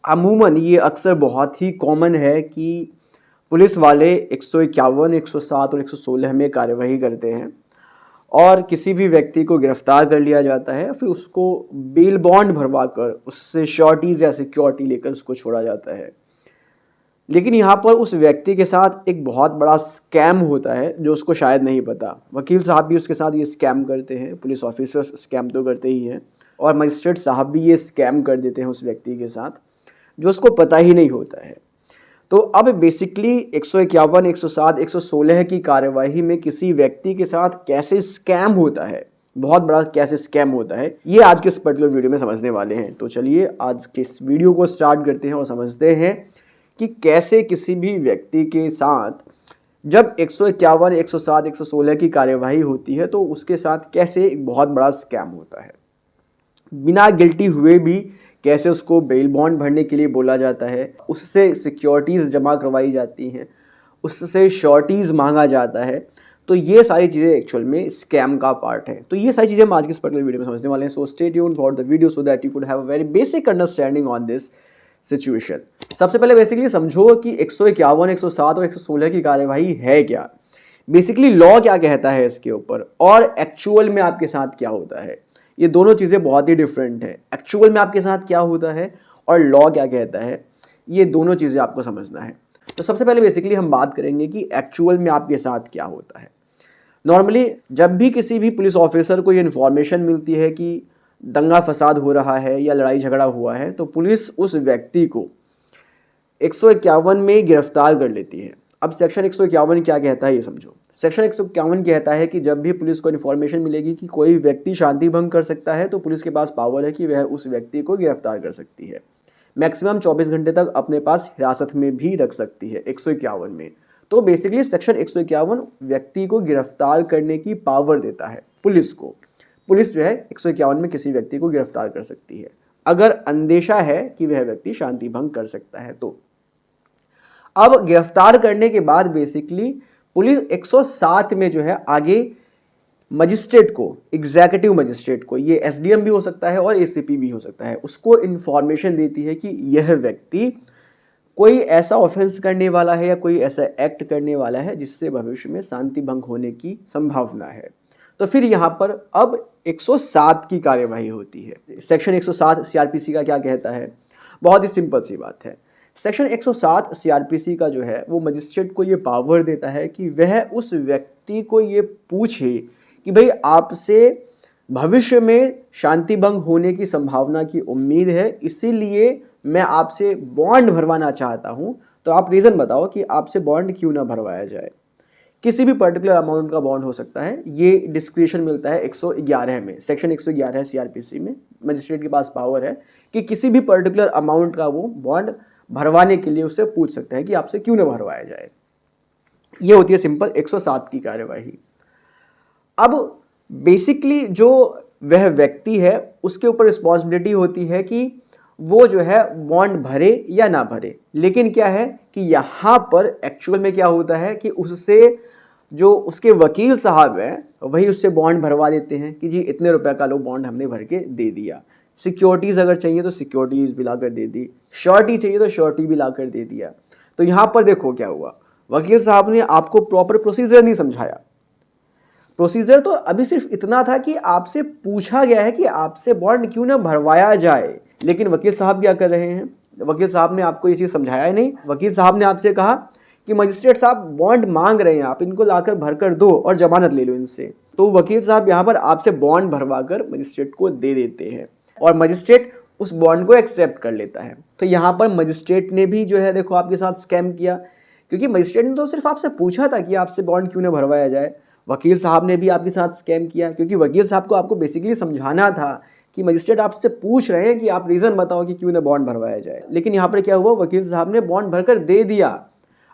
अमूमन ये अक्सर बहुत ही कॉमन है कि पुलिस वाले 151, 107 और 116 में कार्यवाही करते हैं और किसी भी व्यक्ति को गिरफ्तार कर लिया जाता है, फिर उसको बेल बॉन्ड भरवा कर उससे श्योरिटीज या सिक्योरिटी लेकर उसको छोड़ा जाता है। लेकिन यहाँ पर उस व्यक्ति के साथ एक बहुत बड़ा स्कैम होता है जो उसको शायद नहीं पता। वकील साहब भी उसके साथ ये स्कैम करते हैं, पुलिस ऑफिसर्स स्कैम तो करते ही हैं, और मजिस्ट्रेट साहब भी ये स्कैम कर देते हैं उस व्यक्ति के साथ, जो उसको पता ही नहीं होता है। तो अब बेसिकली 151, 107, 116 की कार्यवाही में किसी व्यक्ति के साथ कैसे स्कैम होता है, बहुत बड़ा कैसे स्कैम होता है, ये आज के इस पर्टिकुलर वीडियो में समझने वाले हैं। तो चलिए आज के इस वीडियो को स्टार्ट करते हैं और समझते हैं कि कैसे किसी भी व्यक्ति के साथ जब 151, 107, 116 की कार्यवाही होती है तो उसके साथ कैसे एक बहुत बड़ा स्कैम होता है। बिना गिल्टी हुए भी कैसे उसको बेल बॉन्ड भरने के लिए बोला जाता है, उससे सिक्योरिटीज़ जमा करवाई जाती हैं, उससे श्योरिटीज़ मांगा जाता है। तो ये सारी चीज़ें एक्चुअल में स्कैम का पार्ट है। तो ये सारी चीज़ें हम आज की इस पर्टिकुलर वीडियो में समझने वाले हैं। So stay tuned for the video so that you could have a very basic understanding on this situation. सबसे पहले बेसिकली समझो कि 151, 107 और 116 की कार्यवाही है क्या, बेसिकली लॉ क्या कहता है इसके ऊपर, और एक्चुअल में आपके साथ क्या होता है। ये दोनों चीज़ें बहुत ही डिफरेंट है। एक्चुअल में आपके साथ क्या होता है और लॉ क्या कहता है, ये दोनों चीज़ें आपको समझना है। तो सबसे पहले बेसिकली हम बात करेंगे कि एक्चुअल में आपके साथ क्या होता है। नॉर्मली जब भी किसी भी पुलिस ऑफिसर को ये इन्फॉर्मेशन मिलती है कि दंगा फसाद हो रहा है या लड़ाई झगड़ा हुआ है, तो पुलिस उस व्यक्ति को 151 में गिरफ्तार कर लेती है। अब सेक्शन 151 क्या कहता है ये समझो। सेक्शन 151 कहता है कि जब भी पुलिस को इन्फॉर्मेशन मिलेगी कि कोई व्यक्ति शांति भंग कर सकता है, तो पुलिस के पास पावर है कि वह उस व्यक्ति को गिरफ्तार कर सकती है। मैक्सिमम 24 घंटे तक अपने पास हिरासत में भी रख सकती है 151 में। तो बेसिकली सेक्शन 151 व्यक्ति को गिरफ्तार करने की पावर देता है पुलिस को। पुलिस जो है 151 में किसी व्यक्ति को गिरफ्तार कर सकती है अगर अंदेशा है कि वह व्यक्ति शांति भंग कर सकता है। तो अब गिरफ्तार करने के बाद बेसिकली पुलिस 107 में जो है आगे मजिस्ट्रेट को, एग्जीक्यूटिव मजिस्ट्रेट को, ये एसडीएम भी हो सकता है और एसीपी भी हो सकता है, उसको इन्फॉर्मेशन देती है कि यह व्यक्ति कोई ऐसा ऑफेंस करने वाला है या कोई ऐसा एक्ट करने वाला है जिससे भविष्य में शांति भंग होने की संभावना है। तो फिर यहाँ पर अब 107 की कार्यवाही होती है। सेक्शन 107 सीआरपीसी का क्या कहता है, बहुत ही सिंपल सी बात है। सेक्शन 107 सीआरपीसी का जो है वो मजिस्ट्रेट को ये पावर देता है कि वह उस व्यक्ति को ये पूछे कि भाई आपसे भविष्य में शांति भंग होने की संभावना की उम्मीद है, इसीलिए मैं आपसे बॉन्ड भरवाना चाहता हूं, तो आप रीज़न बताओ कि आपसे बॉन्ड क्यों ना भरवाया जाए। किसी भी पर्टिकुलर अमाउंट का बॉन्ड हो सकता है, ये डिस्क्रिप्शन मिलता है 111 में, सेक्शन 111 सीआरपीसी में। मजिस्ट्रेट के पास पावर है कि किसी भी पर्टिकुलर अमाउंट का वो बॉन्ड भरवाने के लिए उससे पूछ सकते हैं कि आपसे क्यों ना भरवाया जाए। ये होती है सिंपल 107 की कार्यवाही। अब बेसिकली जो वह व्यक्ति है उसके ऊपर रिस्पॉन्सिबिलिटी होती है कि वो जो है बॉन्ड भरे या ना भरे। लेकिन क्या है कि यहाँ पर एक्चुअल में क्या होता है कि उससे जो उसके वकील साहब हैं वही उससे बॉन्ड भरवा देते हैं कि जी इतने रुपए का लो बॉन्ड हमने भर के दे दिया। सिक्योरिटीज़ अगर चाहिए तो सिक्योरिटीज़ भी ला कर दे दी, श्योरिटी चाहिए तो श्योरिटी भी ला कर दे दिया। तो यहाँ पर देखो क्या हुआ, वकील साहब ने आपको प्रॉपर प्रोसीजर नहीं समझाया। प्रोसीजर तो अभी सिर्फ इतना था कि आपसे पूछा गया है कि आपसे बॉन्ड क्यों ना भरवाया जाए, लेकिन वकील साहब क्या कर रहे हैं, वकील साहब ने आपको ये चीज़ समझाया ही नहीं। वकील साहब ने आपसे कहा कि मजिस्ट्रेट साहब बॉन्ड मांग रहे हैं, आप इनको लाकर भर कर दो और जमानत ले लो इनसे। तो वकील साहब यहाँ पर आपसे बॉन्ड भरवा कर मजिस्ट्रेट को दे देते हैं और मजिस्ट्रेट उस बॉन्ड को एक्सेप्ट कर लेता है। तो यहाँ पर मजिस्ट्रेट ने भी जो है देखो आपके साथ स्कैम किया, क्योंकि मजिस्ट्रेट ने तो सिर्फ आपसे पूछा था कि आपसे बॉन्ड क्यों ना भरवाया जाए। वकील साहब ने भी आपके साथ स्कैम किया, क्योंकि वकील साहब को आपको बेसिकली समझाना था कि मजिस्ट्रेट आपसे पूछ रहे हैं कि आप रीज़न बताओ कि क्यों ना बॉन्ड भरवाया जाए। लेकिन यहाँ पर क्या हुआ, वकील साहब ने बॉन्ड भरकर दे दिया,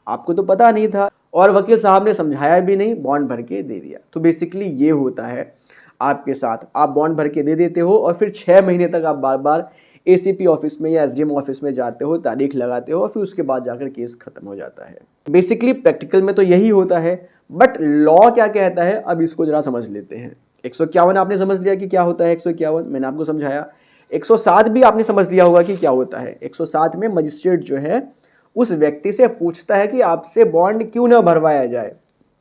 आपको तो पता नहीं था और वकील साहब ने समझाया भी नहीं, बॉन्ड भर के दे दिया। तो बेसिकली ये होता है आपके साथ, आप बॉन्ड भर के दे देते हो और फिर 6 महीने तक आप बार बार एसीपी ऑफिस में या एसडीएम ऑफिस में जाते हो, तारीख लगाते हो और फिर उसके बाद जाकर केस खत्म हो जाता है। बेसिकली प्रैक्टिकल में तो यही होता है, बट लॉ क्या कहता है अब इसको जरा समझ लेते हैं। 151 आपने समझ लिया कि क्या होता है 151, मैंने आपको समझाया। 107 भी आपने समझ लिया होगा कि क्या होता है। 107 में मजिस्ट्रेट जो है उस व्यक्ति से पूछता है कि आपसे बॉन्ड क्यों ना भरवाया जाए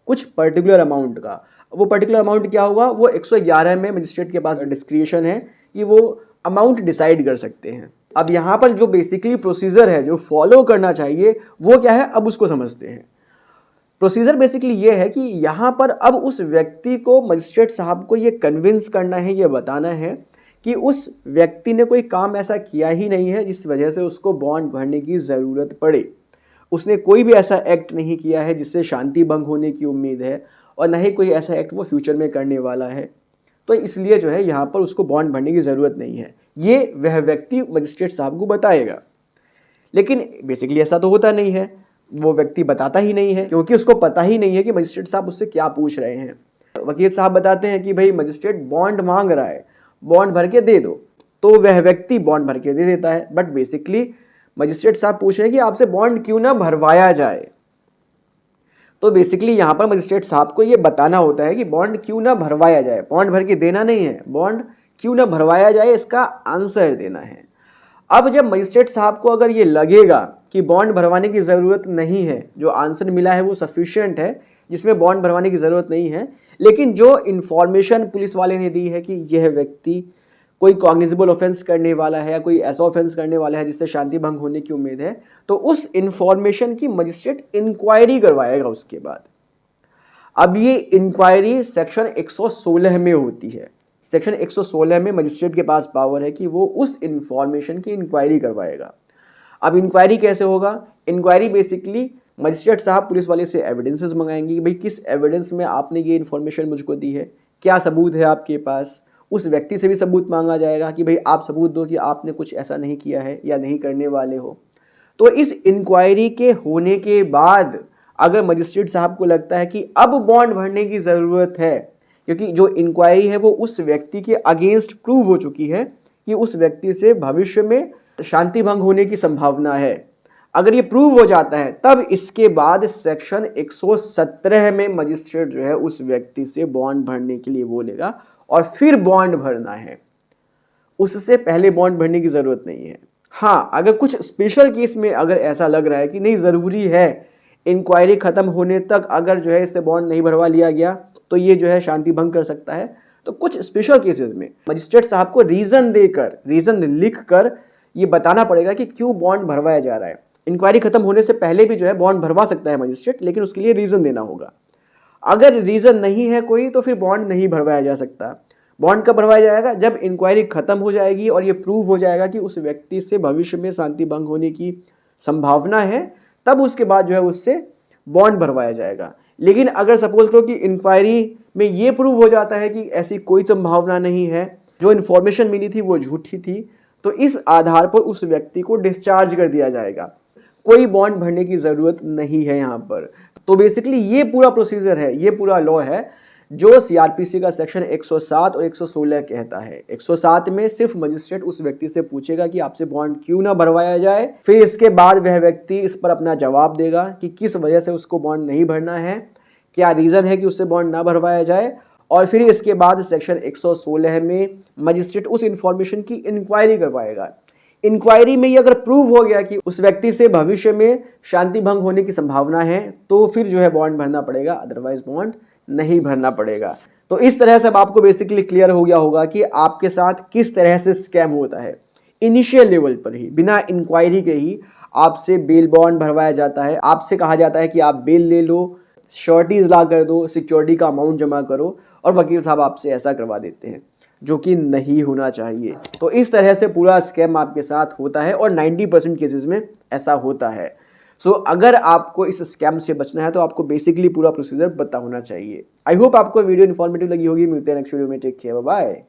कुछ पर्टिकुलर अमाउंट का। वो पर्टिकुलर अमाउंट क्या होगा, वो 111 में मजिस्ट्रेट के पास डिस्क्रिशन है कि वो अमाउंट डिसाइड कर सकते हैं। अब यहाँ पर जो बेसिकली प्रोसीजर है जो फॉलो करना चाहिए वो क्या है, अब उसको समझते हैं। प्रोसीजर बेसिकली ये है कि यहाँ पर अब उस व्यक्ति को मजिस्ट्रेट साहब को ये कन्विंस करना है, ये बताना है कि उस व्यक्ति ने कोई काम ऐसा किया ही नहीं है जिस वजह से उसको बॉन्ड भरने की ज़रूरत पड़े। उसने कोई भी ऐसा एक्ट नहीं किया है जिससे शांति भंग होने की उम्मीद है, और न ही कोई ऐसा एक्ट वो फ्यूचर में करने वाला है। तो इसलिए जो है यहाँ पर उसको बॉन्ड भरने की ज़रूरत नहीं है, ये वह व्यक्ति मजिस्ट्रेट साहब को बताएगा। लेकिन बेसिकली ऐसा तो होता नहीं है, वो व्यक्ति बताता ही नहीं है क्योंकि उसको पता ही नहीं है कि मजिस्ट्रेट साहब उससे क्या पूछ रहे हैं। वकील साहब बताते हैं कि भाई मजिस्ट्रेट बॉन्ड मांग रहा है, बॉन्ड भर के दे दो, तो वह व्यक्ति बॉन्ड भर के दे देता है। बट बेसिकली मजिस्ट्रेट साहब पूछ रहे हैं कि आपसे बॉन्ड क्यों ना भरवाया जाए। तो बेसिकली यहाँ पर मजिस्ट्रेट साहब को ये बताना होता है कि बॉन्ड क्यों ना भरवाया जाए, बॉन्ड भर के देना नहीं है, बॉन्ड क्यों ना भरवाया जाए इसका आंसर देना है। अब जब मजिस्ट्रेट साहब को अगर ये लगेगा कि बॉन्ड भरवाने की ज़रूरत नहीं है, जो आंसर मिला है वो सफिशिएंट है जिसमें बॉन्ड भरवाने की ज़रूरत नहीं है, लेकिन जो इन्फॉर्मेशन पुलिस वाले ने दी है कि यह व्यक्ति कोई कॉग्निजेबल ऑफेंस करने वाला है या कोई ऐसा ऑफेंस करने वाला है जिससे शांति भंग होने की उम्मीद है, तो उस इन्फॉर्मेशन की मजिस्ट्रेट इंक्वायरी करवाएगा उसके बाद। अब ये इंक्वायरी सेक्शन 116 में होती है। सेक्शन 116 में मजिस्ट्रेट के पास पावर है कि वो उस इंफॉर्मेशन की इंक्वायरी करवाएगा। अब इंक्वायरी कैसे होगा, इंक्वायरी बेसिकली मजिस्ट्रेट साहब पुलिस वाले से एविडेंसेस मंगाएंगे कि भाई किस एविडेंस में आपने ये इन्फॉर्मेशन मुझको दी है, क्या सबूत है आपके पास। उस व्यक्ति से भी सबूत मांगा जाएगा कि भाई आप सबूत दो कि आपने कुछ ऐसा नहीं किया है या नहीं करने वाले हो। तो इस इंक्वायरी के होने के बाद अगर मजिस्ट्रेट साहब को लगता है कि अब बॉन्ड भरने की ज़रूरत है, क्योंकि जो इंक्वायरी है वो उस व्यक्ति के अगेंस्ट प्रूव हो चुकी है कि उस व्यक्ति से भविष्य में शांति भंग होने की संभावना है, अगर ये प्रूव हो जाता है तब इसके बाद सेक्शन 117 में मजिस्ट्रेट जो है उस व्यक्ति से बॉन्ड भरने के लिए बोलेगा और फिर बॉन्ड भरना है। उससे पहले बॉन्ड भरने की ज़रूरत नहीं है। हाँ, अगर कुछ स्पेशल केस में अगर ऐसा लग रहा है कि नहीं ज़रूरी है इंक्वायरी ख़त्म होने तक अगर जो है इससे बॉन्ड नहीं भरवा लिया गया तो ये जो है शांति भंग कर सकता है, तो कुछ स्पेशल केसेस में मजिस्ट्रेट साहब को रीज़न देकर, रीज़न लिख कर ये बताना पड़ेगा कि क्यों बॉन्ड भरवाया जा रहा है। इंक्वायरी खत्म होने से पहले भी जो है बॉन्ड भरवा सकता है मजिस्ट्रेट, लेकिन उसके लिए रीज़न देना होगा। अगर रीज़न नहीं है कोई तो फिर बॉन्ड नहीं भरवाया जा सकता। बॉन्ड कब भरवाया जाएगा, जब इंक्वायरी खत्म हो जाएगी और ये प्रूव हो जाएगा कि उस व्यक्ति से भविष्य में शांति भंग होने की संभावना है, तब उसके बाद जो है उससे बॉन्ड भरवाया जाएगा। लेकिन अगर सपोज करो कि इंक्वायरी में ये प्रूव हो जाता है कि ऐसी कोई संभावना नहीं है, जो इन्फॉर्मेशन मिली थी वो झूठी थी, तो इस आधार पर उस व्यक्ति को डिस्चार्ज कर दिया जाएगा। कोई बॉन्ड भरने की ज़रूरत नहीं है यहाँ पर। तो बेसिकली ये पूरा प्रोसीजर है, ये पूरा लॉ है जो सीआरपीसी का सेक्शन 107 और 116 कहता है। 107 में सिर्फ मजिस्ट्रेट उस व्यक्ति से पूछेगा कि आपसे बॉन्ड क्यों ना भरवाया जाए, फिर इसके बाद वह व्यक्ति इस पर अपना जवाब देगा कि किस वजह से उसको बॉन्ड नहीं भरना है, क्या रीज़न है कि उससे बॉन्ड ना भरवाया जाए, और फिर इसके बाद सेक्शन 116 में मजिस्ट्रेट उस इंफॉर्मेशन की इंक्वायरी करवाएगा। इंक्वायरी में ये अगर प्रूव हो गया कि उस व्यक्ति से भविष्य में शांति भंग होने की संभावना है तो फिर जो है बॉन्ड भरना पड़ेगा, अदरवाइज बॉन्ड नहीं भरना पड़ेगा। तो इस तरह से अब आपको बेसिकली क्लियर हो गया होगा कि आपके साथ किस तरह से स्कैम होता है। इनिशियल लेवल पर ही बिना इंक्वायरी के ही आपसे बेल बॉन्ड भरवाया जाता है। आपसे कहा जाता है कि आप बेल ले लो, श्योरिटीज ला कर दो, सिक्योरिटी का अमाउंट जमा करो, और वकील साहब आपसे ऐसा करवा देते हैं, जो कि नहीं होना चाहिए। तो इस तरह से पूरा स्कैम आपके साथ होता है और 90% केसेस में ऐसा होता है। सो अगर आपको इस स्कैम से बचना है तो आपको बेसिकली पूरा प्रोसीजर पता होना चाहिए। आई होप आपको वीडियो इन्फॉर्मेटिव लगी होगी। मिलते हैं नेक्स्ट वीडियो में। Take care, bye bye.